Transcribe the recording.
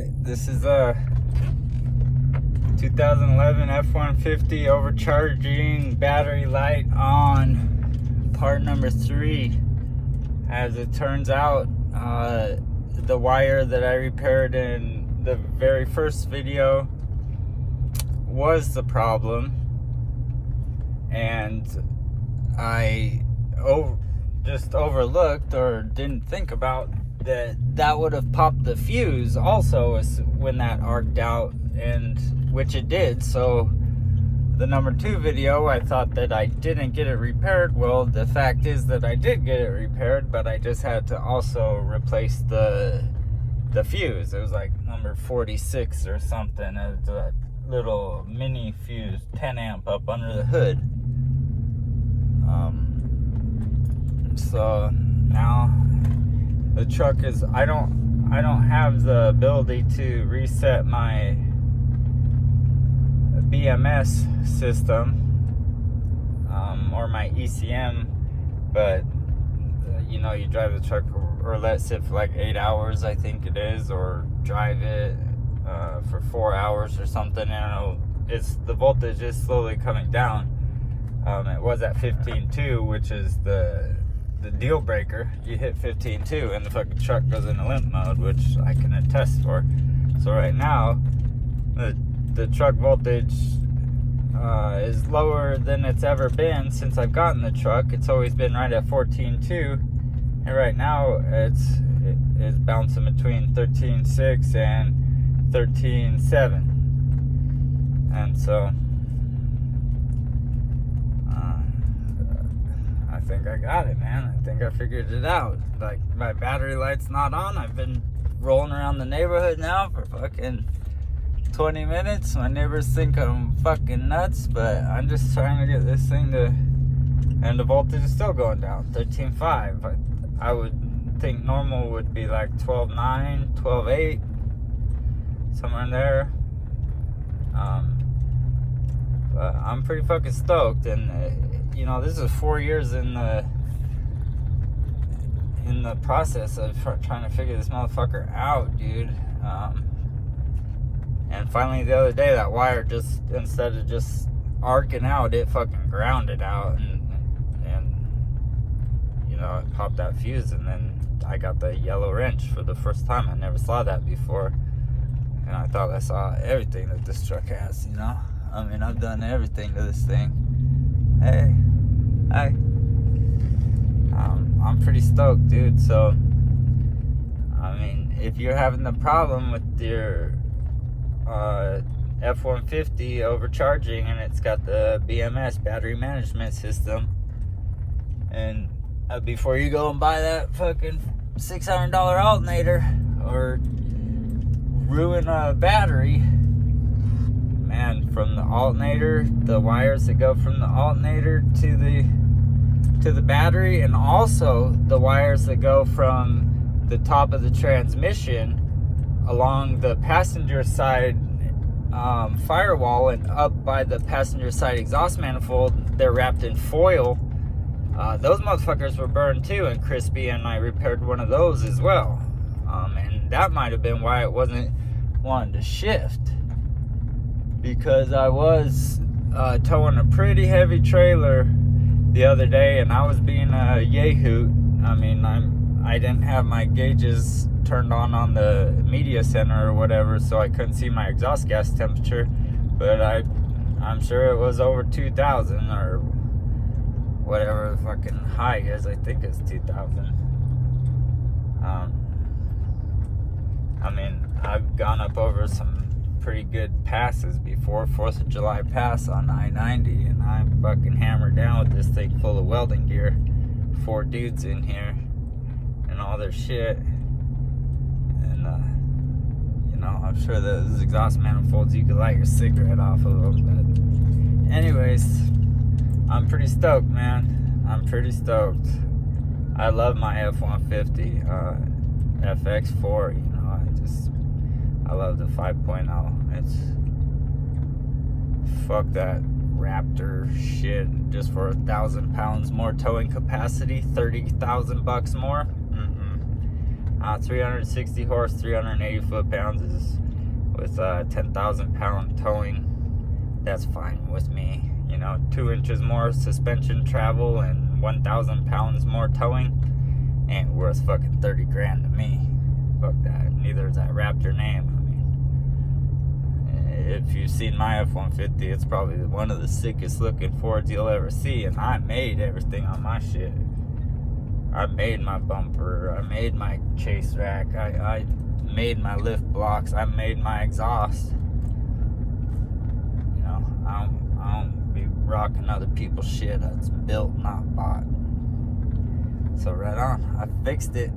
Alright, this is a 2011 F150 overcharging battery light on part number 3. As it turns out, the wire that I repaired in the very first video was the problem, and I just overlooked or didn't think about that would have popped the fuse also when that arced out, and which it did. So the number 2 video, I thought that I didn't get it repaired. Well, the fact is that I did get it repaired, but I just had to also replace the fuse. It was like number 46 or something. It's a little mini fuse, 10 amp up under the hood. So now the truck is, I don't have the ability to reset my BMS system or my ECM, but you know, you drive the truck or let it sit for like 8 hours, I think it is, or drive it for 4 hours or something, and the voltage is slowly coming down. It was at 15.2, which is the deal breaker. You hit 15.2 and the fucking truck goes into limp mode, which I can attest for. So right now the truck voltage is lower than it's ever been since I've gotten the truck. It's always been right at 14.2, and right now it's bouncing between 13.6 and 13.7. And so I think I got it, man. I think I figured it out. Like, my battery light's not on. I've been rolling around the neighborhood now for fucking 20 minutes. My neighbors think I'm fucking nuts, but I'm just trying to get this thing to, and the voltage is still going down, 13.5. I would think normal would be like 12.9, 12.8, somewhere in there. But I'm pretty fucking stoked, and you know, this is 4 years in the process of trying to figure this motherfucker out, dude. And finally the other day, that wire just, instead of just arcing out, it fucking grounded out, and you know, it popped that fuse, and then I got the yellow wrench for the first time. I never saw that before, and I thought I saw everything that this truck has, you know. I mean, I've done everything to this thing. Hey, hi. I'm pretty stoked, dude. So, I mean, if you're having the problem with your F150 overcharging, and it's got the BMS, battery management system, and before you go and buy that fucking $600 alternator or ruin a battery, man, from the alternator, the wires that go from the alternator to the battery, and also the wires that go from the top of the transmission along the passenger side firewall and up by the passenger side exhaust manifold, they're wrapped in foil. Those motherfuckers were burned too and crispy, and I repaired one of those as well. And that might have been why it wasn't wanting to shift, because I was towing a pretty heavy trailer the other day, and I was being a yay-hoot. I mean, I didn't have my gauges turned on the media center or whatever, so I couldn't see my exhaust gas temperature, but I'm sure it was over 2,000 or whatever the fucking high is. I think it's 2,000. I mean, I've gone up over some pretty good passes before, 4th of July pass on I-90, and I'm fucking hammered down with this thing full of welding gear. 4 dudes in here and all their shit, and you know, I'm sure those exhaust manifolds, you could light your cigarette off of them. But anyways, I'm pretty stoked, man. I'm pretty stoked. I love my F150 FX4, you know. I love the 5.0. It's, fuck that Raptor shit, just for 1,000 pounds more towing capacity, $30,000 more. 360 horse, 380 foot-pounds is with 10,000 pound towing. That's fine with me. You know, 2 inches more suspension travel and 1,000 pounds more towing ain't worth fucking 30 grand to me. Fuck that. Neither is that Raptor name. I mean, if you've seen my F150, it's probably one of the sickest looking Fords you'll ever see, and I made everything on my shit. I made my bumper, I made my chase rack, I made my lift blocks, I made my exhaust. You know, I don't be rocking other people's shit. That's built, not bought. So right on, I fixed it.